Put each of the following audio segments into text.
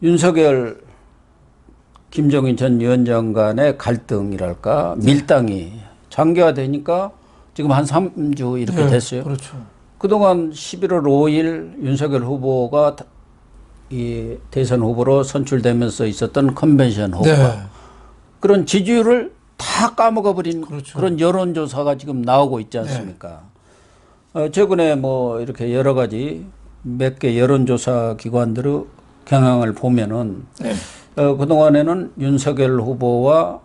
윤석열, 김종인 전 위원장 간의 갈등이랄까 밀당이 장기화되니까 지금 한 3주 이렇게 됐어요. 그렇죠. 그동안 11월 5일 윤석열 후보가 이 대선 후보로 선출되면서 있었던 컨벤션 호가 그런 지지율을 다 까먹어 버린 그런 여론조사가 지금 나오고 있지 않습니까? 최근에 뭐 이렇게 여러 가지 몇 개 여론조사 기관들의 경향을 보면은 그동안에는 윤석열 후보와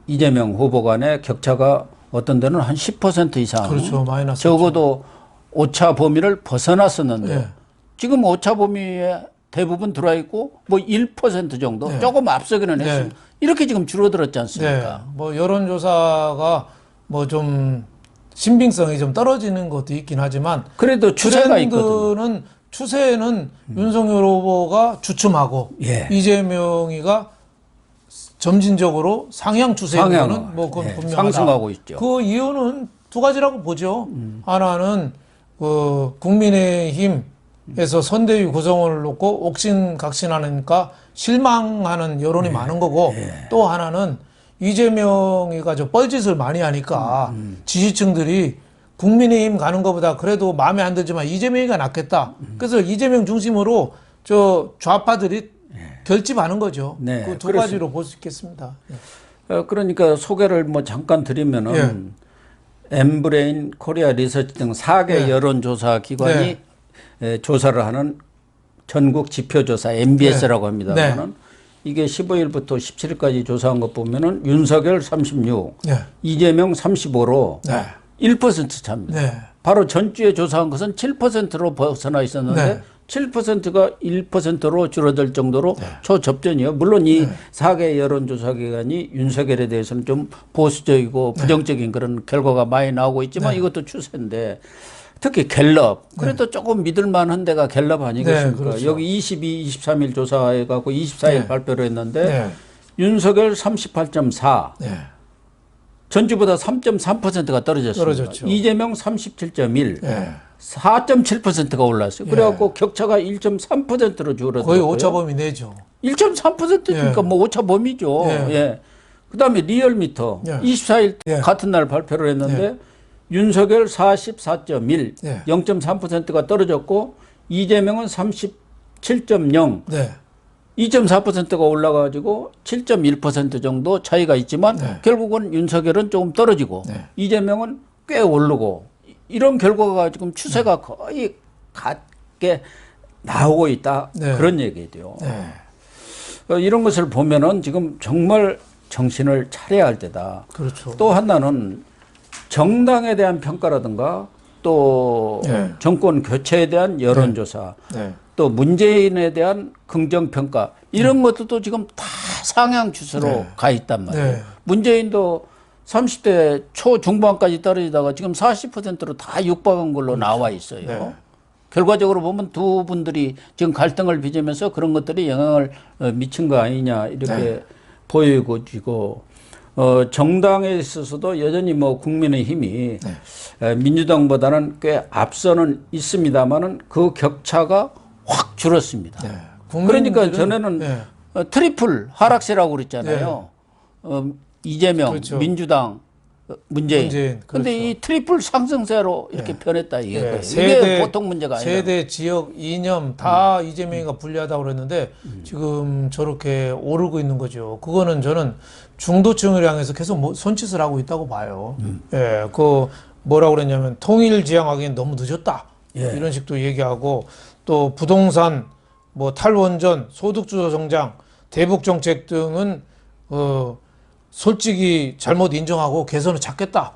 이재명 후보 간의 격차가 어떤 데는 한 10% 이상 많이 났었죠. 적어도 오차 범위를 벗어났었는데 지금 오차 범위에 대부분 들어와 있고 뭐 1% 정도 조금 앞서기는 했습니다. 이렇게 지금 줄어들었지 않습니까? 뭐 여론조사가 뭐 좀 신빙성이 좀 떨어지는 것도 있긴 하지만 그래도 추세가 있거든요. 추세는 윤석열 후보가 주춤하고 이재명이가 점진적으로 상향 추세는 뭐 그건 분명하다. 상승하고 있죠. 그 이유는 두 가지라고 보죠. 하나는 그 국민의힘에서 선대위 구성을 놓고 옥신각신하니까 실망하는 여론이 많은 거고 또 하나는 이재명이가 저 뻘짓을 많이 하니까 지지층들이 국민의힘 가는 것보다 그래도 마음에 안 들지만 이재명이가 낫겠다. 그래서 이재명 중심으로 저 좌파들이 결집하는 거죠. 그 두 가지로 볼 수 있겠습니다. 그러니까 소개를 뭐 잠깐 드리면은 엠브레인, 코리아 리서치 등 4개 여론조사 기관이 조사를 하는 전국 지표조사 MBS라고 합니다. 이게 15일부터 17일까지 조사한 것 보면은 윤석열 36, 이재명 35로 1% 차입니다. 바로 전주에 조사한 것은 7%로 벗어나 있었는데 7%가 1%로 줄어들 정도로 초접전이요. 물론 이 4개 여론조사 기관이 윤석열에 대해서는 좀 보수적이고 부정적인 그런 결과가 많이 나오고 있지만 이것도 추세인데 특히 갤럽 그래도 조금 믿을만한 데가 갤럽 아니겠습니까? 여기 22, 23일 조사해갖고 24일 발표를 했는데 윤석열 38.4 전주보다 3.3%가 떨어졌습니다. 이재명 37.1 4.7%가 올랐어요. 그래갖고 격차가 1.3%로 줄어들었고요. 거의 오차범위 내죠. 1.3%니까 뭐 오차범위죠. 그 다음에 리얼미터 24일 같은 날 발표를 했는데 윤석열 44.1 0.3%가 떨어졌고 이재명은 37.0 2.4%가 올라가지고 7.1% 정도 차이가 있지만 결국은 윤석열은 조금 떨어지고 이재명은 꽤 오르고 이런 결과가 지금 추세가 거의 같게 나오고 있다. 그런 얘기죠. 이런 것을 보면은 지금 정말 정신을 차려야 할 때다. 또 하나는 정당에 대한 평가라든가 또 정권 교체에 대한 여론조사 또 문재인에 대한 긍정평가 이런 것들도 지금 다 상향 추세로 가 있단 말이에요. 문재인도 30대 초중반까지 떨어지다가 지금 40%로 다 육박한 걸로 나와 있어요. 결과적으로 보면 두 분들이 지금 갈등을 빚으면서 그런 것들이 영향을 미친 거 아니냐 이렇게 보여지고 정당에 있어서도 여전히 뭐 국민의힘이 민주당보다는 꽤 앞서는 있습니다만은 그 격차가 확 줄었습니다. 그러니까 전에는 트리플 하락세라고 그랬잖아요. 이재명, 민주당, 문재인. 그런데 이 트리플 상승세로 이렇게 변했다 이게. 이게 보통 문제가 아니라. 세대, 지역, 이념 다 이재명이가 불리하다고 그랬는데 지금 저렇게 오르고 있는 거죠. 그거는 저는 중도층을 향해서 계속 손짓을 하고 있다고 봐요. 그 뭐라고 그랬냐면 통일 지향하기엔 너무 늦었다. 이런 식도 얘기하고 또 부동산, 뭐 탈원전, 소득주도 성장, 대북 정책 등은 솔직히 잘못 인정하고 개선을 찾겠다.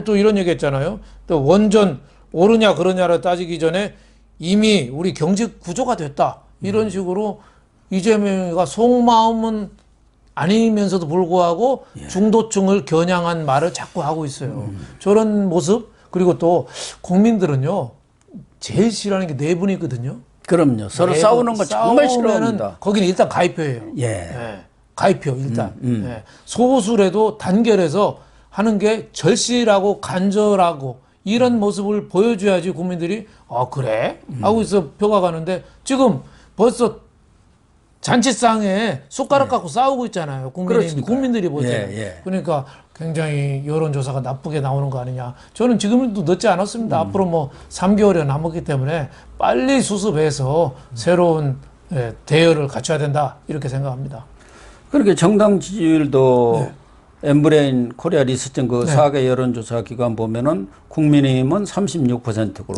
또 이런 얘기 했잖아요. 또 원전 오르냐 그러냐를 따지기 전에 이미 우리 경제 구조가 됐다. 이런 식으로 이재명이가 속마음은 아니면서도 불구하고 중도층을 겨냥한 말을 자꾸 하고 있어요. 저런 모습 그리고 또 국민들은요. 제일 싫어하는 게 내분이거든요. 그럼요. 서로 싸우는 거 정말 싫어합니다. 거기는 일단 가입표예요. 가입표 일단. 소수라도 단결해서 하는 게 절실하고 간절하고 이런 모습을 보여줘야지 국민들이 그래? 하고 있어 표가 가는데 지금 벌써 잔치상에 숟가락 갖고 싸우고 있잖아요. 국민들이 볼 때는. 예. 그러니까 굉장히 여론조사가 나쁘게 나오는 거 아니냐. 저는 지금도 늦지 않았습니다. 앞으로 뭐 3개월이 남았기 때문에 빨리 수습해서 새로운 대열을 갖춰야 된다. 이렇게 생각합니다. 그렇게 정당 지지율도 엠브레인 코리아 리서치 그 4개 여론조사 기관 보면은 국민의힘은 36%로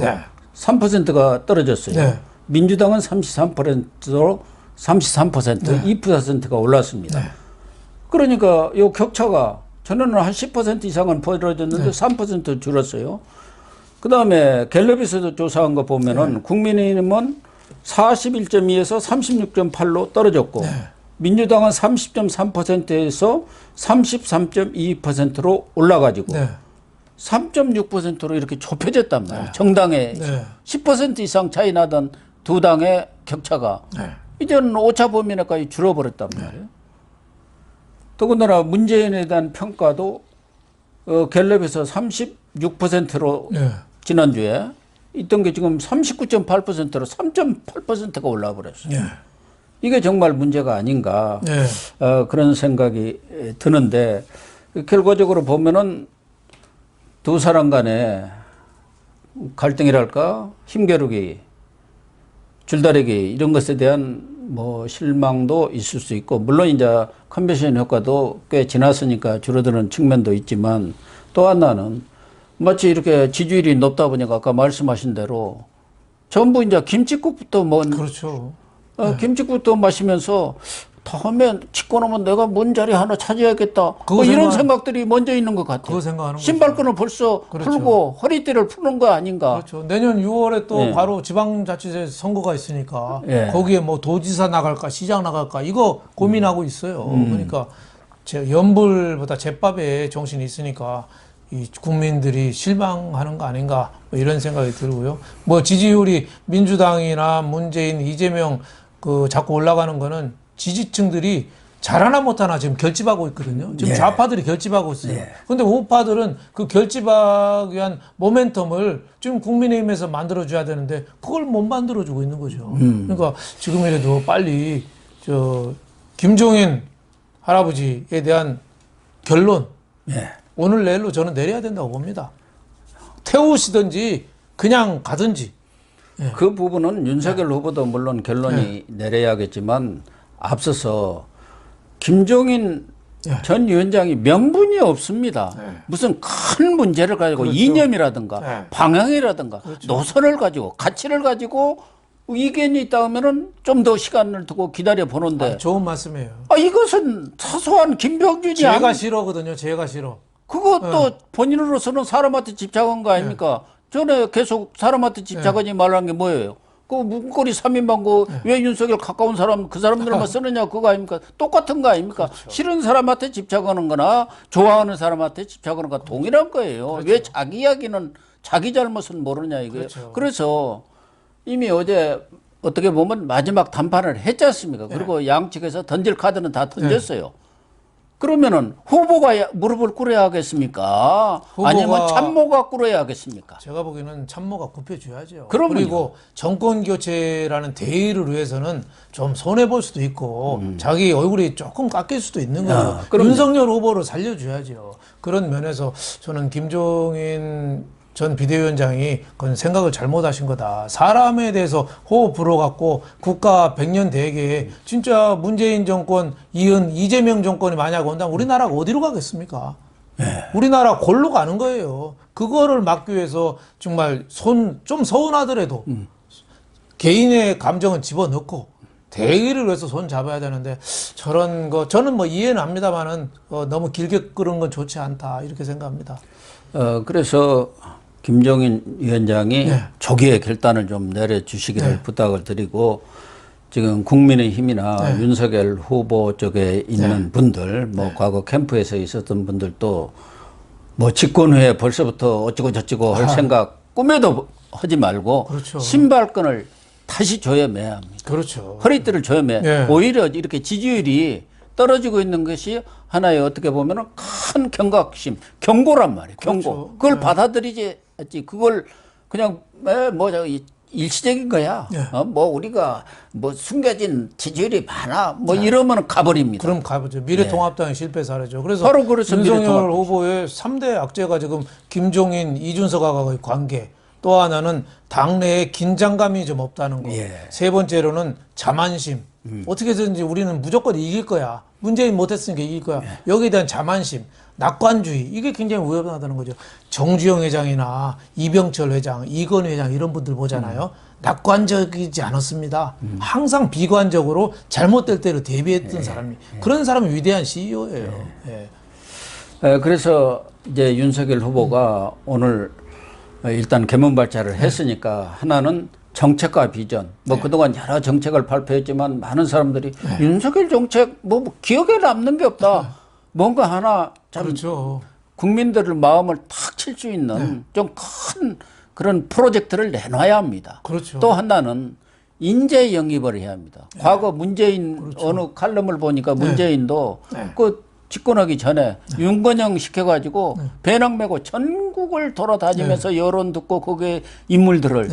3%가 떨어졌어요. 민주당은 33%로 2%가 올랐습니다. 그러니까 이 격차가 전에는 한 10% 이상은 벌어졌는데 3% 줄었어요. 그 다음에 갤럽에서도 조사한 거 보면은 국민의힘은 41.2에서 36.8로 떨어졌고 민주당은 30.3%에서 33.2%로 올라가지고 3.6%로 이렇게 좁혀졌단 말이에요. 정당의 10% 이상 차이 나던 두 당의 격차가 이제는 오차 범위 내까지 줄어버렸단 말이에요. 더군다나 문재인에 대한 평가도 갤럽에서 36%로 지난주에 있던 게 지금 39.8%로 3.8%가 올라와 버렸어요. 이게 정말 문제가 아닌가 그런 생각이 드는데 결과적으로 보면은 두 사람 간에 갈등이랄까 힘겨루기 줄다리기 이런 것에 대한 뭐 실망도 있을 수 있고 물론 이제 컨벤션 효과도 꽤 지났으니까 줄어드는 측면도 있지만 또 하나는 마치 이렇게 지지율이 높다 보니까 아까 말씀하신 대로 전부 이제 김칫국부터 그렇죠. 김칫국부터 마시면서 다음에 집권하면 내가 뭔 자리 하나 차지해야겠다. 이런 생각들이 먼저 있는 것 같아요. 그거 생각하는 신발끈을 벌써 풀고 허리띠를 푸는 거 아닌가. 그렇죠. 내년 6월에 또 바로 지방자치제 선거가 있으니까 거기에 뭐 도지사 나갈까 시장 나갈까 이거 고민하고 있어요. 그러니까 연불보다 제밥에 정신이 있으니까 이 국민들이 실망하는 거 아닌가 뭐 이런 생각이 들고요. 뭐 지지율이 민주당이나 문재인, 이재명 그 자꾸 올라가는 거는 지지층들이 잘하나 못하나 지금 결집하고 있거든요. 지금 좌파들이 결집하고 있어요. 그런데 우파들은 그 결집하기 위한 모멘텀을 지금 국민의힘에서 만들어줘야 되는데 그걸 못 만들어주고 있는 거죠. 그러니까 지금이라도 빨리 김종인 할아버지에 대한 결론 오늘 내일로 저는 내려야 된다고 봅니다. 태우시든지 그냥 가든지. 그 부분은 윤석열 후보도 물론 결론이 내려야겠지만 앞서서 김종인 전 위원장이 명분이 없습니다. 무슨 큰 문제를 가지고 이념이라든가 방향이라든가 노선을 가지고 가치를 가지고 의견이 있다 하면은 좀 더 시간을 두고 기다려 보는데 좋은 말씀이에요. 이것은 사소한 김병준이 제가 싫어거든요. 제가 싫어. 그것도 본인으로서는 사람한테 집착한 거 아닙니까? 전에 계속 사람한테 집착하지 말라는 게 뭐예요? 그 문고리 3인방 왜 윤석열 가까운 사람 그 사람들만 쓰느냐 그거 아닙니까? 똑같은 거 아닙니까? 싫은 사람한테 집착하는 거나 좋아하는 사람한테 집착하는 거나 동일한 거예요. 왜 자기 이야기는 자기 잘못은 모르냐 이거예요. 그래서 이미 어제 어떻게 보면 마지막 단판을 했지 않습니까? 그리고 양측에서 던질 카드는 다 던졌어요. 그러면은 후보가 무릎을 꿇어야 하겠습니까? 아니면 참모가 꿇어야 하겠습니까? 제가 보기에는 참모가 굽혀줘야죠. 그럼요. 그리고 정권 교체라는 대의를 위해서는 좀 손해 볼 수도 있고 자기 얼굴이 조금 깎일 수도 있는 거죠. 윤석열 후보를 살려줘야죠. 그런 면에서 저는 김종인 전 비대위원장이 그건 생각을 잘못하신 거다. 사람에 대해서 호흡 불어갖고 국가 100년 대계에 진짜 문재인 정권, 이재명 정권이 만약 온다면 우리나라가 어디로 가겠습니까? 우리나라 골로 가는 거예요. 그거를 막기 위해서 정말 좀 서운하더라도 개인의 감정은 집어넣고 대의를 위해서 손 잡아야 되는데 저런 거 저는 뭐 이해는 합니다만은 너무 길게 끄는 건 좋지 않다 이렇게 생각합니다. 그래서 김종인 위원장이 조기에 결단을 좀 내려주시기를 부탁을 드리고 지금 국민의힘이나 윤석열 후보 쪽에 있는 분들 뭐 과거 캠프에서 있었던 분들도 뭐 집권 후에 벌써부터 어쩌고 저쩌고 할 생각 꿈에도 하지 말고 신발끈을 다시 조여매야 합니다. 허리띠를 조여매. 오히려 이렇게 지지율이 떨어지고 있는 것이 하나의 어떻게 보면 큰 경각심, 경고란 말이에요. 경고. 그걸 받아들이지 그걸 그냥 일시적인 거야. 예. 뭐 우리가 뭐 숨겨진 지지율이 많아. 뭐 이러면 가버립니다. 그럼 가보죠. 미래통합당이 실패 사례죠. 그래서 바로 그래서 윤석열 미래통합. 후보의 3대 악재가 지금 김종인, 이준석하고의 관계, 또 하나는 당내에 긴장감이 좀 없다는 거. 세 번째로는 자만심. 어떻게든지 우리는 무조건 이길 거야. 문재인 못했으니까 이길 거야. 여기에 대한 자만심, 낙관주의, 이게 굉장히 위험하다는 거죠. 정주영 회장이나 이병철 회장, 이건 회장 이런 분들 보잖아요. 낙관적이지 않았습니다. 항상 비관적으로 잘못될 때를 대비했던 사람이. 그런 사람이 위대한 CEO예요. 그래서 이제 윤석열 후보가 오늘 일단 개문발차를 했으니까 하나는 정책과 비전. 뭐 그동안 여러 정책을 발표했지만 많은 사람들이 윤석열 정책 뭐 기억에 남는 게 없다. 뭔가 하나 참 그렇죠. 국민들의 마음을 탁 칠 수 있는 좀 큰 그런 프로젝트를 내놔야 합니다. 그렇죠. 또 하나는 인재 영입을 해야 합니다. 과거 문재인 어느 칼럼을 보니까 문재인도 그 집권하기 전에 윤건영 시켜가지고 배낭 메고 전국을 돌아다니면서 여론 듣고 거기에 인물들을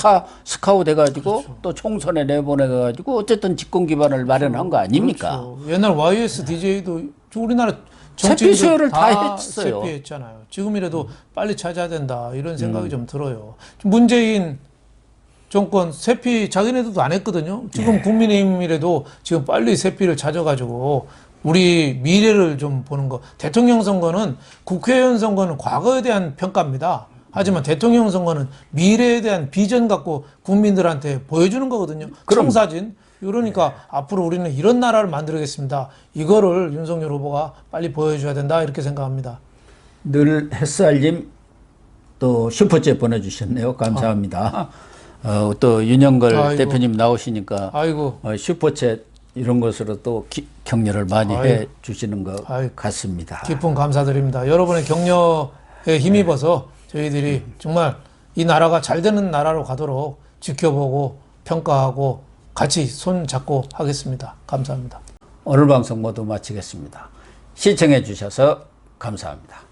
다 스카우트 해가지고 또 총선에 내보내가지고 어쨌든 집권 기반을 마련한 거 아닙니까? 그렇죠. 옛날 YS DJ도 우리나라 세피 수혈을 다 다 했어요. 세피했잖아요. 지금이라도 빨리 찾아야 된다 이런 생각이 좀 들어요. 문재인 정권 세피 자기네들도 안 했거든요. 지금 국민의힘이라도 지금 빨리 세피를 찾아가지고 우리 미래를 좀 보는 거. 대통령 선거는 국회의원 선거는 과거에 대한 평가입니다. 하지만 대통령 선거는 미래에 대한 비전 갖고 국민들한테 보여주는 거거든요. 청사진. 그러니까 앞으로 우리는 이런 나라를 만들겠습니다. 이거를 윤석열 후보가 빨리 보여줘야 된다 이렇게 생각합니다. 늘 햇살님 또 슈퍼챗 보내주셨네요. 감사합니다. 또 윤영걸 대표님 나오시니까 슈퍼챗 이런 것으로 또 격려를 많이 해 주시는 것 같습니다. 깊은 감사드립니다. 여러분의 격려에 힘입어서 저희들이 정말 이 나라가 잘 되는 나라로 가도록 지켜보고 평가하고 같이 손 잡고 하겠습니다. 감사합니다. 오늘 방송 모두 마치겠습니다. 시청해 주셔서 감사합니다.